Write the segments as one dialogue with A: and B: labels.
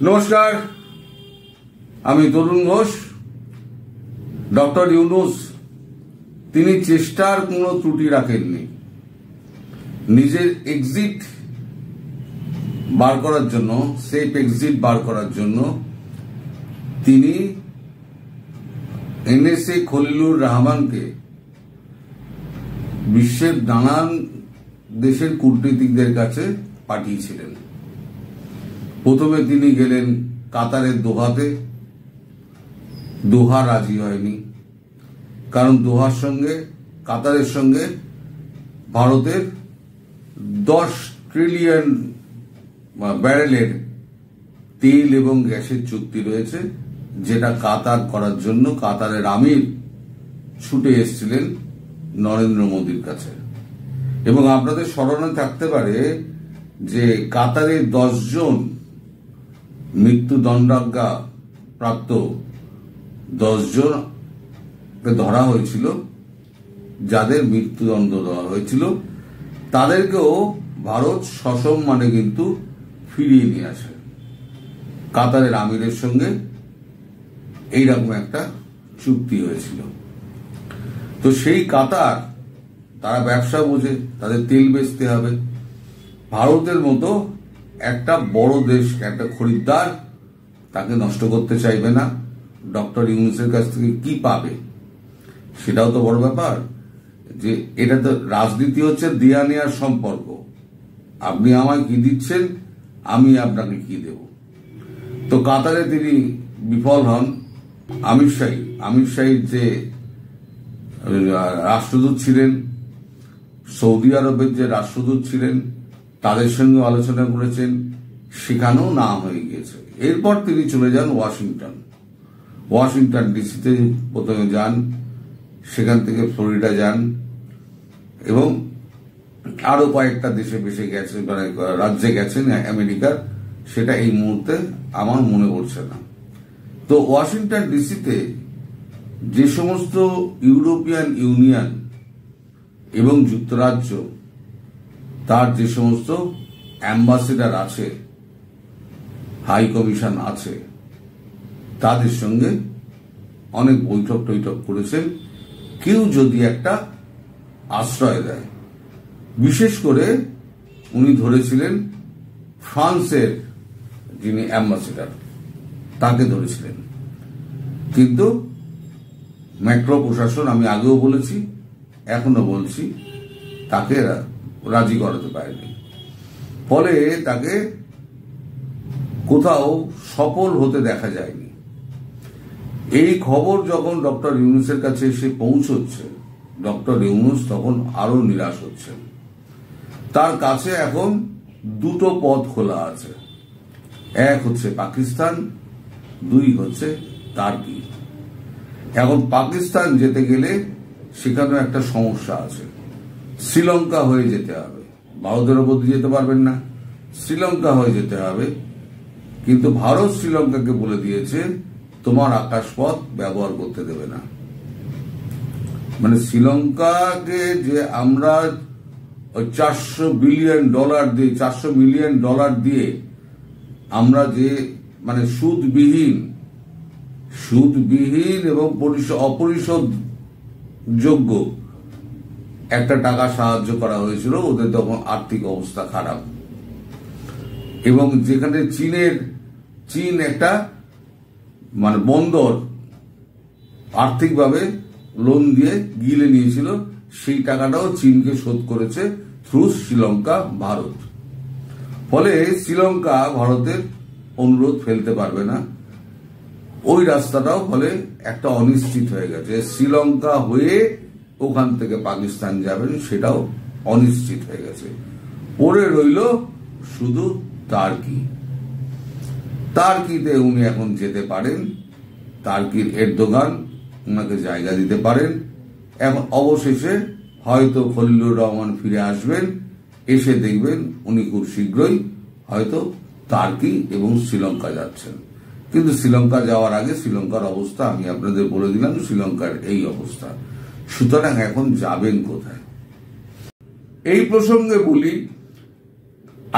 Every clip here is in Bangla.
A: নমস্কার, আমি তরুণ ঘোষ। ডক্টর ইউনূস তিনি চেষ্টার কোনো ত্রুটি রাখেননি। নিজের এক্সিট বার করার জন্য, সেফ এক্সিট বার করার জন্য তিনি NSA খলিলুর রহমানকে বিশ্বের নানান দেশের কূটনীতিকদের কাছে পাঠিয়েছিলেন। প্রথমে তিনি গেলেন কাতারের দোহাতে। দোহা রাজি হয়নি, কারণ দোহার সঙ্গে, কাতারের সঙ্গে ভারতের 10 ট্রিলিয়ন ব্যারেলের তেল এবং গ্যাসের চুক্তি রয়েছে, যেটা কাতার করার জন্য কাতারের আমির ছুটে এসেছিলেন নরেন্দ্র মোদীর কাছে। এবং আপনাদের স্মরণে থাকতে পারে যে কাতারের 10 জন মৃত্যুদণ্ডাজ্ঞা প্রাপ্ত 10 জনকে ধরা হয়েছিল, যাদের মৃত্যুদণ্ড দেওয়া হয়েছিল, তাদেরকেও ভারত সসম্মানে কিন্তু ফিরিয়ে নিয়ে আসে। কাতারের আমিরের সঙ্গে এইরকম একটা চুক্তি হয়েছিল। তো সেই কাতার, তারা ব্যবসা বোঝে, তাদের তেল বেচতে হবে। ভারতের মতো একটা বড় দেশ, একটা খরিদ্দার, তাকে নষ্ট করতে চাইবে না। ডক্টর ইউনূসের কাছ থেকে কি পাবে সেটাও তো বড় ব্যাপার। যে এটা তো রাজনীতি হচ্ছে দেয়া নেয়ার সম্পর্ক। আপনি আমায় কি দিচ্ছেন, আমি আপনাকে কি দেব। তো কাতারে তিনি বিফল হন। আমির শাহীর যে রাষ্ট্রদূত ছিলেন, সৌদি আরবের যে রাষ্ট্রদূত ছিলেন, তাদের সঙ্গে আলোচনা করেছেন, সেখানেও না হয়ে গিয়েছে। এরপর তিনি চলে যান ওয়াশিংটন ডিসিতে প্রথমে যান, সেখান থেকে ফ্লোরিডা যান এবং আরো কয়েকটা দেশে বেশি গেছেন, মানে রাজ্যে গেছেন আমেরিকার, সেটা এই মুহূর্তে আমার মনে পড়ছে না। তো ওয়াশিংটন ডিসিতে যে সমস্ত ইউরোপিয়ান ইউনিয়ন এবং যুক্তরাজ্য, তার যে সমস্ত অ্যাম্বাসেডার আছে, হাই কমিশন আছে, তাদের সঙ্গে অনেক বৈঠক করেছেন। কেউ যদি একটা আশ্রয় দেয়, বিশেষ করে উনি ধরেছিলেন ফ্রান্সের যিনি অ্যাম্বাসেডার, তাকে ধরেছিলেন। কিন্তু ম্যাক্রো প্রশাসন, আমি আগেও বলেছি, এখনো বলছি, তাকে রাজি করাতে পারেনি। ফলে তাকে কোথাও সফল হতে দেখা যায়নি। এই খবর যখন ডক্টর ইউনূসের কাছে এসে পৌঁছচ্ছে, ডক্টর ইউনূস তখন আরো নিরাশ হচ্ছেন। তার কাছে এখন দুটো পথ খোলা আছে। এক হচ্ছে পাকিস্তান, 2 হচ্ছে টার্কি। এখন পাকিস্তান যেতে গেলে সেখানেও একটা সমস্যা আছে। শ্রীলঙ্কা হয়ে যেতে হবে, ভারতের ওপর দিয়ে যেতে পারবেন না, শ্রীলঙ্কা হয়ে যেতে হবে। কিন্তু ভারত শ্রীলঙ্কাকে বলে দিয়েছে তোমার আকাশপথ ব্যবহার করতে দেবে না। মানে শ্রীলঙ্কাকে যে আমরা $400 বিলিয়ন দিয়ে, $400 মিলিয়ন দিয়ে আমরা যে মানে সুদবিহীন এবং অপরিশোধ যোগ্য একটা টাকা সাহায্য করা হয়েছিল, ওদের তখন আর্থিক অবস্থা খারাপ। এবং যেখানে চীন একটা মানে বন্দর আর্থিকভাবে লোন দিয়ে গিলে নিয়েছিল, সেই টাকাটাও চীনকে শোধ করেছে থ্রু শ্রীলঙ্কা ভারত। ফলে শ্রীলঙ্কা ভারতের অনুরোধ ফেলতে পারবে না। ওই রাস্তাটাও ফলে একটা অনিশ্চিত হয়ে গেছে। শ্রীলঙ্কা হয়ে ওখান থেকে পাকিস্তান যাবেন, সেটাও অনিশ্চিত হয়ে গেছে। পড়ে রইল শুধু টার্কিতে উনি এখন যেতে পারেন। টার্কির এরদোগান ওনাকে জায়গা দিতে পারেন। এখন অবশেষে হয়তো খলিলুর রহমান ফিরে আসবেন, এসে দেখবেন উনি খুব শীঘ্রই হয়তো টার্কি এবং শ্রীলঙ্কা যাচ্ছেন। কিন্তু শ্রীলঙ্কা যাওয়ার আগে শ্রীলঙ্কার অবস্থা আমি আপনাদের বলে দিলাম, শ্রীলঙ্কার এই অবস্থা। সুতরাং এখন যাবেন কোথায়? এই প্রসঙ্গে বলি,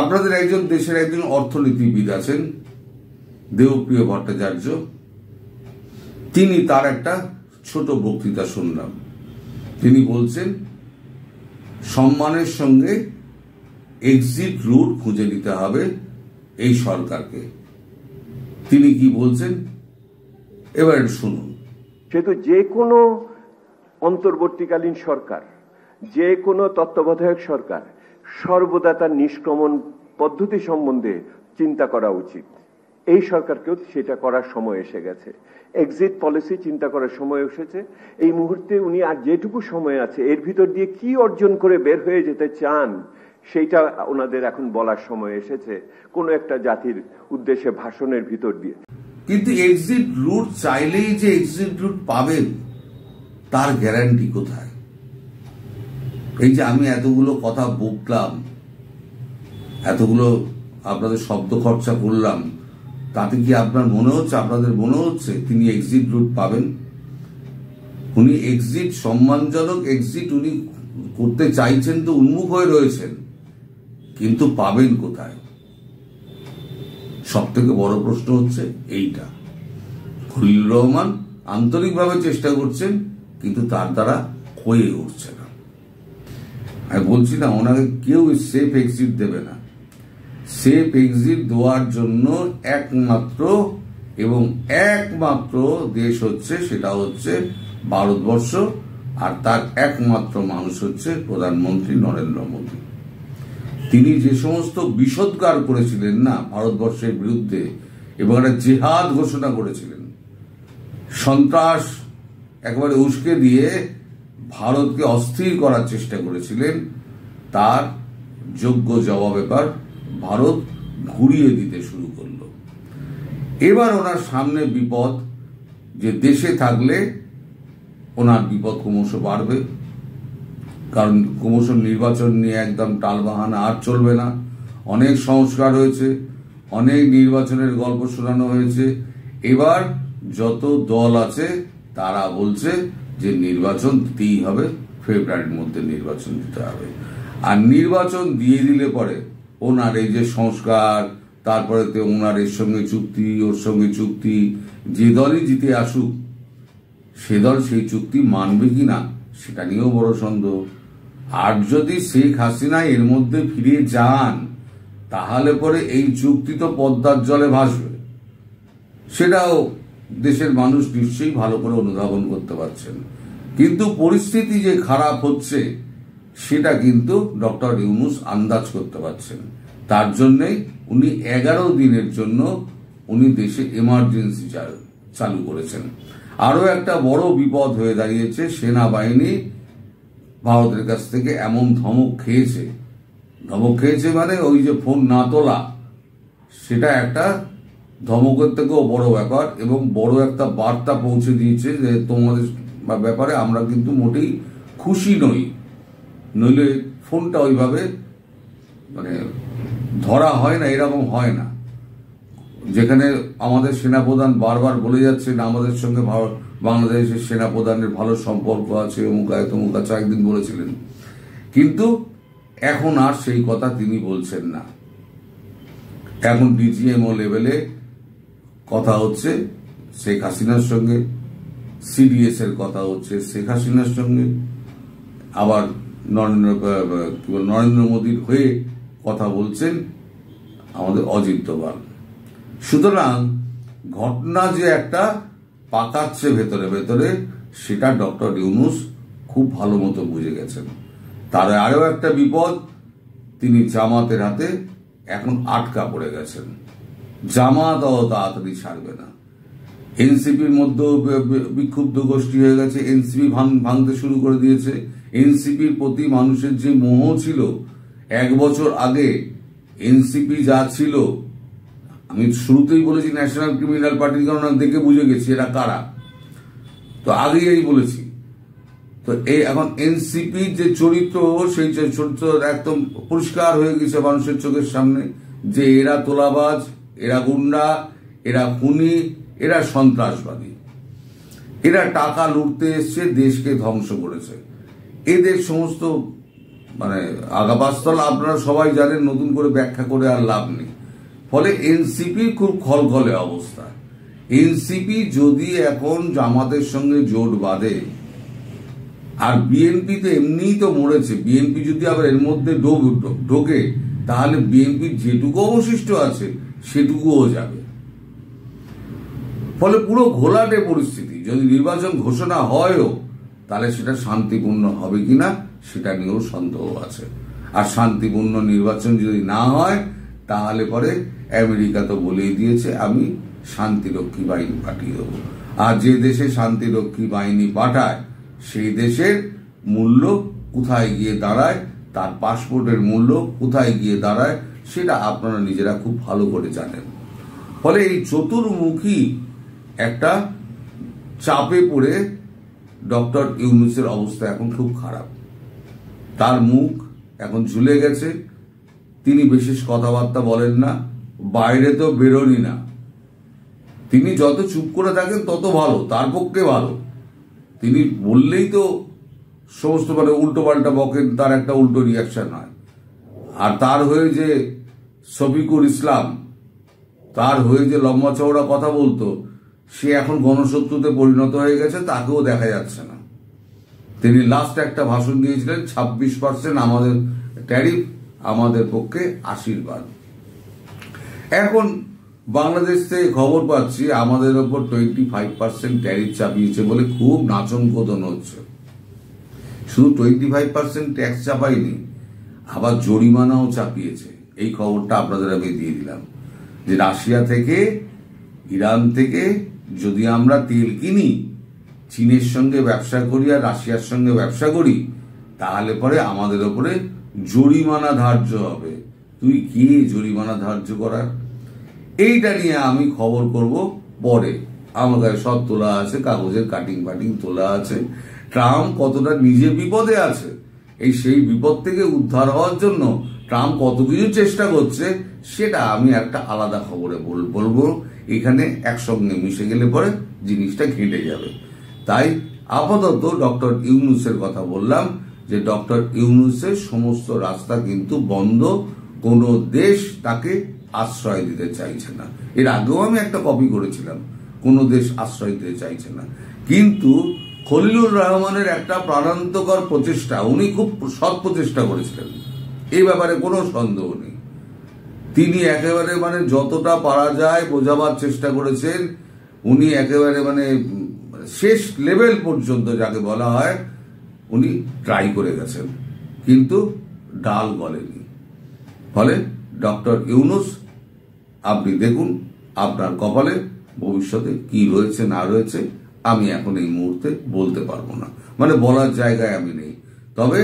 A: আপনাদের দেশের একজন অর্থনীতিবিদ আছেন, দেবপ্রিয় ভট্টাচার্য, তিনি তার একটা ছোট বক্তৃতা শুনলাম। তিনি বলছেন সম্মানের সঙ্গে এক্সিট রুট খুঁজে নিতে হবে এই সরকারকে। তিনি কি বলছেন এবার শুনুন।
B: সেহেতু যে কোনো অন্তর্বর্তীকালীন সরকার, যে কোনো তত্ত্বাবধায়ক সরকার সর্বদা তার নিষ্ক্রমণ পদ্ধতি সম্বন্ধে চিন্তা করা উচিত। এই সরকারকেও সেটা করার সময় এসে গেছে। এক্সিট পলিসি চিন্তা করার সময় এসেছে। এই মুহূর্তে উনি আর যেটুকু সময় আছে এর ভিতর দিয়ে কি অর্জন করে বের হয়ে যেতে চান সেইটা ওনাদের এখন বলার সময় এসেছে, কোনো একটা জাতির উদ্দেশ্যে ভাষণের ভিতর দিয়ে।
A: কিন্তু এক্সিট রুট চাইলেই যে এক্সিট রুট পাবেন তার গ্যারান্টি কোথায়? এই যে আমি এতগুলো কথা বকলাম, এতগুলো আপনাদের শব্দ খরচা করলাম, তাতে কি আপনার মনে হচ্ছে, আপনাদের মনে হচ্ছে তিনি এক্সিট রুট পাবেন? উনি এক্সিট, সম্মানজনক এক্সিট উনি করতে চাইছেন, তো উন্মুখ হয়ে রয়েছেন, কিন্তু পাবেন কোথায়? সব থেকে বড় প্রশ্ন হচ্ছে এইটা। খলিলুর রহমান আন্তরিকভাবে চেষ্টা করছেন, কিন্তু তার দ্বারা হয়ে উঠছে না। আমি বলছি না ওনাকে কেউ সেফ এক্সিট দেবে না। সেফ এক্সিট দেওয়ার জন্য একমাত্র এবং একমাত্র দেশ হচ্ছে, সেটা হচ্ছে ভারতবর্ষ, আর তার একমাত্র মানুষ হচ্ছে প্রধানমন্ত্রী নরেন্দ্র মোদী। তিনি যে সমস্ত বিষোদ্গার করেছিলেন না ভারতবর্ষের বিরুদ্ধে, এবং একটা জেহাদ ঘোষণা করেছিলেন, সন্ত্রাস একেবারে উস্কে দিয়ে ভারতকে অস্থির করার চেষ্টা করেছিলেন, তার যোগ্য জবাব এবার ভারত ঘুরিয়ে দিতে শুরু করলো। এবার ওনার সামনে বিপদ, যে দেশে থাকলে ওনার বিপদ ক্রমশ বাড়বে, কারণ ক্রমশ নির্বাচন নিয়ে একদম টালবাহানা আর চলবে না। অনেক সংস্কার হয়েছে, অনেক নির্বাচনের গল্প শোনানো হয়েছে। এবার যত দল আছে তারা বলছে যে নির্বাচন দিতেই হবে, ফেব্রুয়ারির মধ্যে নির্বাচন দিতে হবে। আর নির্বাচন দিয়ে দিলে পরে ওনার এই যে সংস্কার, তারপরে ওনার এর সঙ্গে চুক্তি, ওর সঙ্গে চুক্তি, যে দলই জিতে আসুক সে দল সেই চুক্তি মানবে কিনা সেটা নিয়েও বড় সন্দেহ। আর যদি শেখ হাসিনা এর মধ্যে ফিরে যান, তাহলে পরে এই চুক্তি তো পদ্মার জলে ভাসবে। সেটাও দেশের মানুষ নিশ্চয়ই ভালো করে অনুধাবন করতে পারছেন। কিন্তু পরিস্থিতি যে খারাপ হচ্ছে সেটা কিন্তু ডক্টর ইউনূস আন্দাজ করতে পারছেন। তার জন্যই উনি 11 দিনের জন্য উনি দেশে এমার্জেন্সি চালু করেছেন। আরো একটা বড় বিপদ হয়ে দাঁড়িয়েছে, সেনাবাহিনী ভারতের কাছ থেকে এমন ধমক খেয়েছে মানে ওই যে ফোন না তোলা, সেটা একটা ধমকের থেকেও বড় ব্যাপার, এবং বড় একটা বার্তা পৌঁছে দিয়েছে যে তোমাদের ব্যাপারে আমরা কিন্তু মোটেই খুশি নই। নইলে ফোনটা ওইভাবে মানে ধরা হয় না, এরকম হয় না। যেখানে আমাদের সেনাপ্রধান বারবার বলে যাচ্ছেন আমাদের সঙ্গে বাংলাদেশের সেনাপ্রধানের ভালো সম্পর্ক আছে, অমুক তমুক আছে, একদিন বলেছিলেন, কিন্তু এখন আর সেই কথা তিনি বলছেন না। এখন ডিজিএমও লেভেলে কথা হচ্ছে শেখ হাসিনার সঙ্গে, সিডিএস এর কথা হচ্ছে শেখ হাসিনার সঙ্গে, আবার নরেন্দ্র মোদীর হয়ে কথা বলছেন আমাদের অজিত দোভাল। সুতরাং ঘটনা যে একটা পাকাচ্ছে ভেতরে ভেতরে, সেটা ডক্টর ইউনূস খুব ভালো মতো বুঝে গেছেন। তার আরো একটা বিপদ, তিনি জামাতের হাতে এখন আটকা পড়ে গেছেন। জামাত তাড়াতাড়ি ছাড়বে না। এনসিপির মধ্যেও বিক্ষুব্ধ গোষ্ঠী হয়ে গেছে, এনসিপি ভাঙতে শুরু করে দিয়েছে। এনসিপির প্রতি মানুষের যে মোহ ছিল, 1 বছর আগে এনসিপি যা ছিল, আমি শুরুতেই বলেছি ন্যাশনাল ক্রিমিনাল পার্টির কারণ দেখে বুঝে গেছি এরা কারা, তো আগেই বলেছি। তো এই এখন এনসিপির যে চরিত্র, সেই চরিত্র একদম পরিষ্কার হয়ে গেছে মানুষের চোখের সামনে, যে এরা তোলাবাজ, এরা গুন্ডা, এরা খুনি, এরা সন্ত্রাসবাদী, এরা টাকা লুটতে এসছে, দেশকে ধ্বংস করেছে। এদের সমস্ত মানে আগাবাস্তল আপনারা সবাই জানেন, নতুন করে ব্যাখ্যা করে আর লাভ নেই। ফলে এনসিপি খুব খলখলে অবস্থা। এনসিপি যদি এখন জামাতের সঙ্গে জোট বাঁধে, আর বিএনপি তো এমনিই তো মরেছে, বিএনপি যদি আবার এর মধ্যে ঢোকে তাহলে বিএনপির যেটুকু অবশিষ্ট আছে সেটুকুও যাবে। ফলে পুরো ঘোলাটে পরিস্থিতি। যদি নির্বাচন ঘোষণা হয়ও তাহলে সেটা শান্তিপূর্ণ হবে কিনা সেটা নিয়েও সন্দেহ আছে। আর শান্তিপূর্ণ নির্বাচন যদি না হয় তাহলে পরে আমেরিকা তো বলেই দিয়েছে আমি শান্তিরক্ষী বাহিনী পাঠিয়ে দেবো। আর যে দেশে শান্তিরক্ষী বাহিনী পাঠায় সেই দেশের মূল্য কোথায় গিয়ে দাঁড়ায়, তার পাসপোর্টের মূল্য কোথায় গিয়ে দাঁড়ায় সেটা আপনারা নিজেরা খুব ভালো করে জানেন। ফলে এই চতুর্মুখী একটা চাপে পড়ে ডক্টর ইউনূসের অবস্থা এখন খুব খারাপ। তার মুখ এখন ঝুলে গেছে, তিনি বিশেষ কথাবার্তা বলেন না, বাইরে তো বেরোনি না। তিনি যত চুপ করে থাকেন তত ভালো, তার পক্ষে ভালো। তিনি বললেই তো সমস্ত উল্টো পাল্টা বকেন, তার একটা উল্টো রিয়াকশন হয়। আর তার হয়ে যে শফিকুর ইসলাম, তার হয়ে যে লম্বা চওড়া কথা বলতো, সে এখন গণশত্রুতে পরিণত হয়ে গেছে, তাকেও দেখা যাচ্ছে না। তিনি লাস্ট একটা ভাষণ দিয়েছিলেন 26% আমাদের ট্যারিফ, আমাদের পক্ষে আশীর্বাদ। এখন বাংলাদেশ থেকে খবর পাচ্ছি আমাদের ওপর 25% ট্যারিফ চাপিয়েছে বলে খুব নাচন কোদন হচ্ছে। শুধু 25% ট্যাক্স চাপায়নি, আবার জরিমানাও চাপিয়েছে। এই খবরটা আপনাদের আমি দিয়ে দিলাম যে রাশিয়া থেকে, ইরান থেকে যদি আমরা তেল কিনি, চীনের সঙ্গে ব্যবসা করি আর রাশিয়ার সঙ্গে ব্যবসা করি, তাহলে পরে আমাদের ওপরে জরিমানা ধার্য হবে। তুই কি জরিমানা ধার্য করার? এইটা নিয়ে আমি খবর করব পরে। আমার কাছে সব তোলা আছে, কাগজের কাটিং ফাটিং তোলা আছে। ট্রাম্প কতটা নিজে বিপদে আছে, সেই বিপদ থেকে উদ্ধার হওয়ার জন্য ট্রাম্প কত কিছু চেষ্টা করছে সেটা আমি একটা আলাদা খবরে বলবো। এখানে একসঙ্গে মিশে গেলে পরে জিনিসটা ঘেঁটে যাবে। তাই আপাতত ডক্টর ইউনূসের কথা বললাম যে ডক্টর ইউনূসের সমস্ত রাস্তা কিন্তু বন্ধ, কোন দেশ তাকে আশ্রয় দিতে চাইছে না। এর আগেও আমি একটা কপি করেছিলাম, কোন দেশ আশ্রয় দিতে চাইছে না। কিন্তু খলিলুর রহমানের একটা প্রাণান্তকর প্রচেষ্টা, উনি খুব সৎ প্রচেষ্টা করেছিলেন, এই ব্যাপারে কোনো সন্দেহ নেই। তিনি একেবারে যতটা পারা যায় বোঝাবার চেষ্টা করেছেন। উনি একেবারে শেষ লেভেল পর্যন্ত যাকে বলা হয় উনি ট্রাই করে গেছেন, কিন্তু ডাল গলেনি। ফলে ডক্টর ইউনূস আপনি দেখুন আপনার কপালে ভবিষ্যতে কি রয়েছে না রয়েছে আমি এখন এই মুহূর্তে বলতে পারবো না, বলার জায়গায় আমি নেই। তবে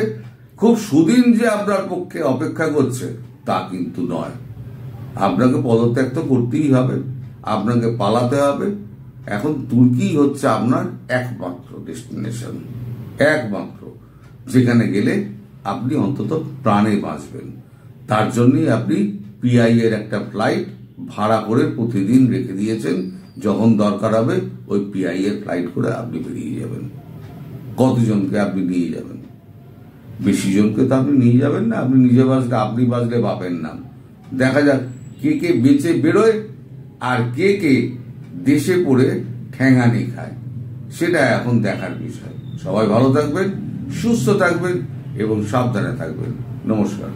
A: খুব সুদিন যে আপনার পক্ষে অপেক্ষা করছে তা কিন্তু নয়। আপনাকে পদত্যাগ তো করতেই হবে, আপনাকে পালাতে হবে। এখন তুর্কি হচ্ছে আপনার একমাত্র ডেস্টিনেশন, একমাত্র যেখানে গেলে আপনি অন্তত প্রাণে বাঁচবেন। তার জন্যই আপনি পিআই এর একটা ফ্লাইট ভাড়া করে প্রতিদিন রেখে দিয়েছেন, যখন দরকার হবে ওই পিআই এর ফ্লাইট করে আপনি বেরিয়ে যাবেন। কতজনকে আপনি নিয়ে যাবেন? বেশি জনকে তো আপনি নিয়ে যাবেন না। আপনি নিজে বাঁচলে, আপনি বাঁচলে বাপের নাম। দেখা যাক কে কে বেঁচে বেরোয় আর কে কে দেশে পড়ে ঠ্যাঙানি খায়, সেটা এখন দেখার বিষয়। সবাই ভালো থাকবেন, সুস্থ থাকবেন এবং সাবধানে থাকবেন। নমস্কার।